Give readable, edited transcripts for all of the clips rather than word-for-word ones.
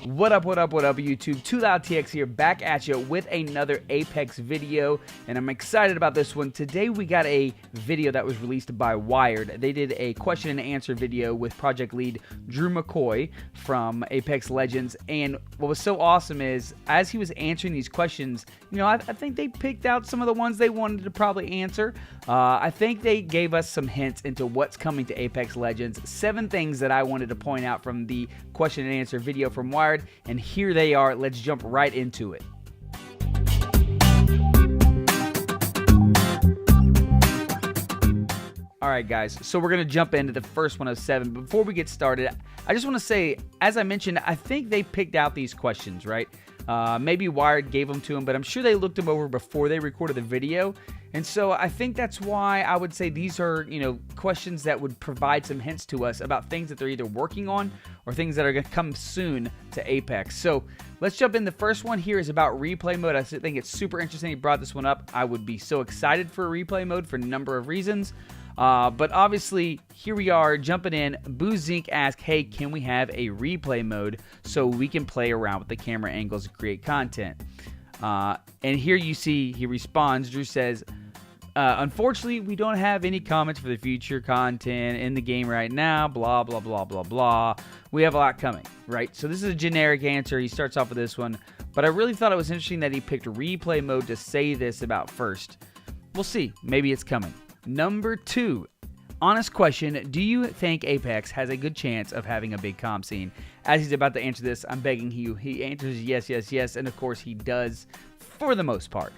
What up, YouTube? Too Loud TX here, back at you with another Apex video, and I'm excited about this one. Today we got a video that was released by Wired. They did a question and answer video with project lead Drew McCoy from Apex Legends, and what was so awesome is, as he was answering these questions, I think they picked out some of the ones they wanted to probably answer. I think they gave us some hints into what's coming to Apex Legends. 7 things that I wanted to point out from the question and answer video from Wired. And here they are. Let's jump right into it. Alright guys, so we're going to jump into the first one of 7. Before we get started, I just want to say, as I mentioned, I think they picked out these questions, right? Maybe Wired gave them to them, but I'm sure they looked them over before they recorded the video. And so I think that's why I would say these are, questions that would provide some hints to us about things that they're either working on or things that are going to come soon to Apex. So let's jump in. The first one here is about replay mode. I think it's super interesting he brought this one up. I would be so excited for a replay mode for a number of reasons. But obviously, here we are jumping in. BooZink asked, hey, can we have a replay mode so we can play around with the camera angles and create content? And here you see he responds. Drew says, unfortunately, we don't have any comments for the future content in the game right now, blah, blah, blah, blah, blah. We have a lot coming, right? So this is a generic answer. He starts off with this one. But I really thought it was interesting that he picked replay mode to say this about first. We'll see. Maybe it's coming. Number 2, honest question, do you think Apex has a good chance of having a big comp scene? As he's about to answer this, I'm begging you, he answers yes, yes, yes, and of course he does for the most part.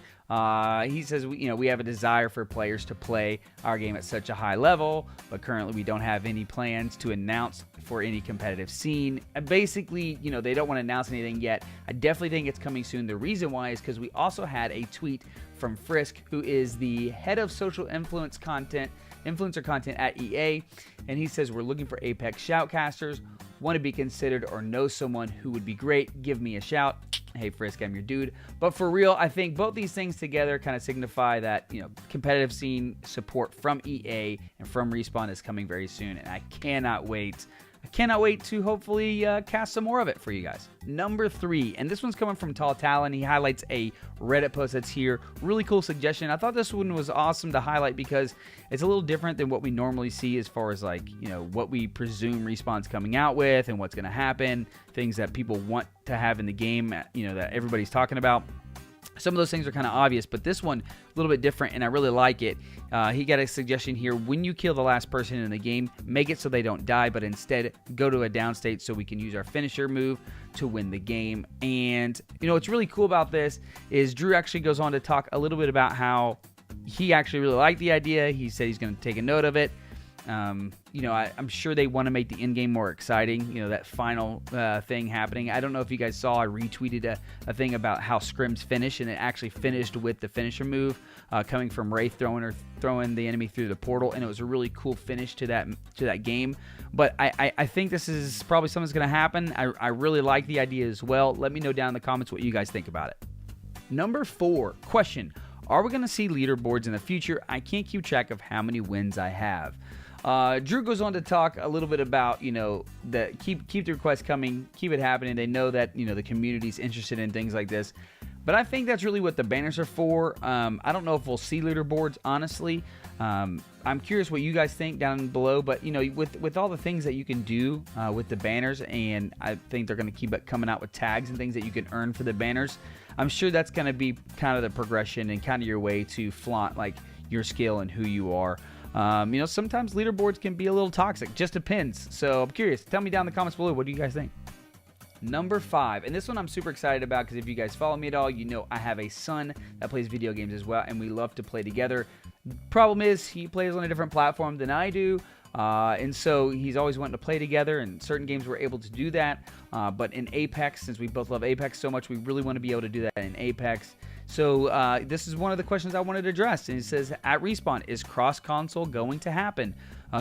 He says, we have a desire for players to play our game at such a high level, but currently we don't have any plans to announce for any competitive scene. And basically, they don't want to announce anything yet. I definitely think it's coming soon. The reason why is because we also had a tweet from Frisk, who is the head of social influencer content at EA, and he says, we're looking for Apex shoutcasters. Want to be considered or know someone who would be great? Give me a shout. Hey Frisk, I'm your dude. But for real, I think both these things together kind of signify that competitive scene support from EA and from Respawn is coming very soon, and I cannot wait. I cannot wait to hopefully cast some more of it for you guys. Number 3, and this one's coming from Tall Talon. He highlights a Reddit post that's here. Really cool suggestion. I thought this one was awesome to highlight because it's a little different than what we normally see as far as what we presume Respawn's coming out with and what's going to happen. Things that people want to have in the game, that everybody's talking about. Some of those things are kind of obvious, but this one a little bit different, and I really like it. He got a suggestion here. When you kill the last person in the game, make it so they don't die, but instead go to a downstate so we can use our finisher move to win the game. And, what's really cool about this is Drew actually goes on to talk a little bit about how he actually really liked the idea. He said he's going to take a note of it. I'm sure they want to make the end game more exciting, that final thing happening. I don't know if you guys saw, I retweeted a thing about how scrims finish, and it actually finished with the finisher move coming from Wraith throwing the enemy through the portal, and it was a really cool finish to that game. But I think this is probably something that's going to happen. I really like the idea as well. Let me know down in the comments what you guys think about it. Number 4, question. Are we going to see leaderboards in the future? I can't keep track of how many wins I have. Drew goes on to talk a little bit about, the keep the requests coming, keep it happening. They know that, the community's interested in things like this. But I think that's really what the banners are for. I don't know if we'll see leaderboards, honestly. I'm curious what you guys think down below. But, with all the things that you can do with the banners, and I think they're going to keep coming out with tags and things that you can earn for the banners, I'm sure that's going to be kind of the progression and kind of your way to flaunt, your skill and who you are. Sometimes leaderboards can be a little toxic. Just depends. So I'm curious. Tell me down in the comments below. What do you guys think? Number 5, and this one I'm super excited about because if you guys follow me at all, I have a son that plays video games as well, and we love to play together. Problem is, he plays on a different platform than I do, and so he's always wanting to play together, and certain games we're able to do that, but in Apex, since we both love Apex so much, we really want to be able to do that in Apex. So this is one of the questions I wanted to address, and it says, at Respawn, is cross-console going to happen?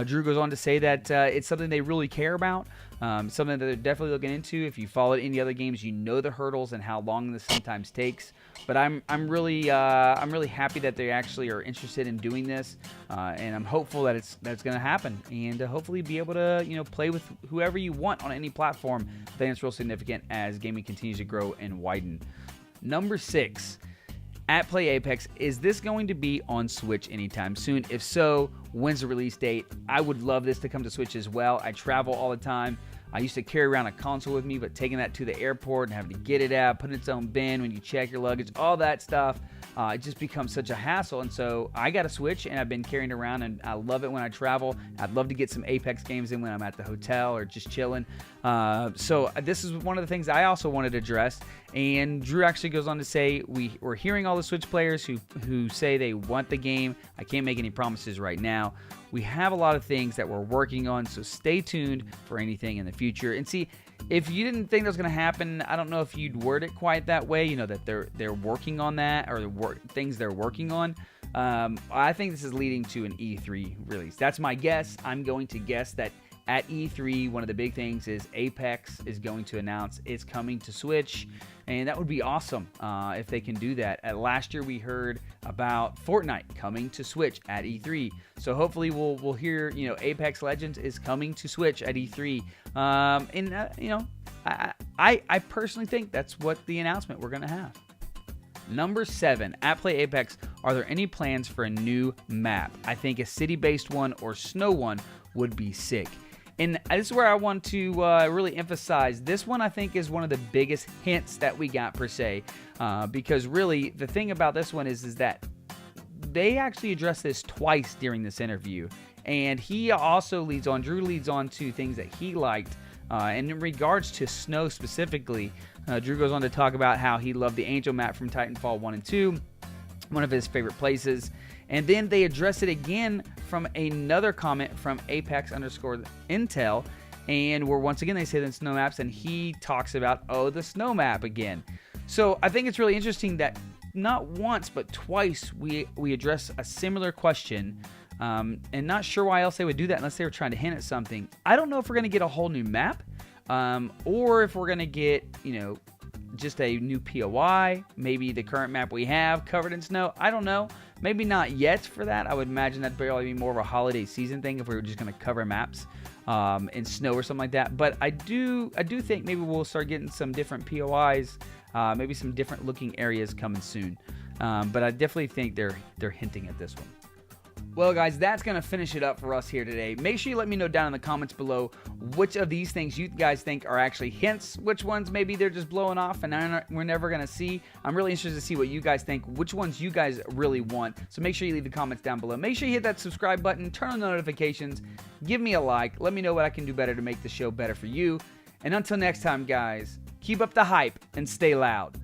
Drew goes on to say that it's something they really care about, something that they're definitely looking into. If you followed any other games, you know the hurdles and how long this sometimes takes. But I'm really happy that they actually are interested in doing this, and I'm hopeful that it's going to happen, and hopefully be able to play with whoever you want on any platform. I think it's real significant as gaming continues to grow and widen. Number 6. At Play Apex, is this going to be on Switch anytime soon? If so, when's the release date? I would love this to come to Switch as well. I travel all the time. I used to carry around a console with me, but taking that to the airport and having to get it out, put it in its own bin when you check your luggage, all that stuff, it just becomes such a hassle. And so I got a Switch, and I've been carrying it around, and I love it when I travel. I'd love to get some Apex games in when I'm at the hotel or just chilling. So this is one of the things I also wanted to address. And Drew actually goes on to say, we're hearing all the Switch players who say they want the game. I can't make any promises right now. We have a lot of things that we're working on, so stay tuned for anything in the future. And see, if you didn't think that was going to happen, I don't know if you'd word it quite that way, that they're working on that, or things they're working on. I think this is leading to an E3 release. That's my guess. I'm going to guess that at E3, one of the big things is Apex is going to announce it's coming to Switch, and that would be awesome if they can do that. Last year, we heard about Fortnite coming to Switch at E3, so hopefully we'll hear Apex Legends is coming to Switch at E3, I personally think that's what the announcement we're gonna have. Number 7, at Play Apex, are there any plans for a new map? I think a city-based one or snow one would be sick. And this is where I want to really emphasize, this one I think is one of the biggest hints that we got per se, because really the thing about this one is that they actually addressed this twice during this interview, and he also Drew leads on to things that he liked, and in regards to snow specifically, Drew goes on to talk about how he loved the Angel map from Titanfall 1 and 2, one of his favorite places. And then they address it again from another comment from Apex_Intel, and where once again they say the snow maps, and he talks about the snow map again. So I think it's really interesting that not once but twice we address a similar question, and not sure why else they would do that unless they were trying to hint at something. I don't know if we're going to get a whole new map, or if we're going to get just a new POI, maybe the current map we have covered in snow. I don't know. Maybe not yet for that. I would imagine that'd probably be more of a holiday season thing if we were just going to cover maps in snow or something like that. But I do think maybe we'll start getting some different POIs, maybe some different looking areas coming soon. But I definitely think they're hinting at this one. Well, guys, that's going to finish it up for us here today. Make sure you let me know down in the comments below which of these things you guys think are actually hints, which ones maybe they're just blowing off and we're never going to see. I'm really interested to see what you guys think, which ones you guys really want. So make sure you leave the comments down below. Make sure you hit that subscribe button, turn on the notifications, give me a like. Let me know what I can do better to make the show better for you. And until next time, guys, keep up the hype and stay loud.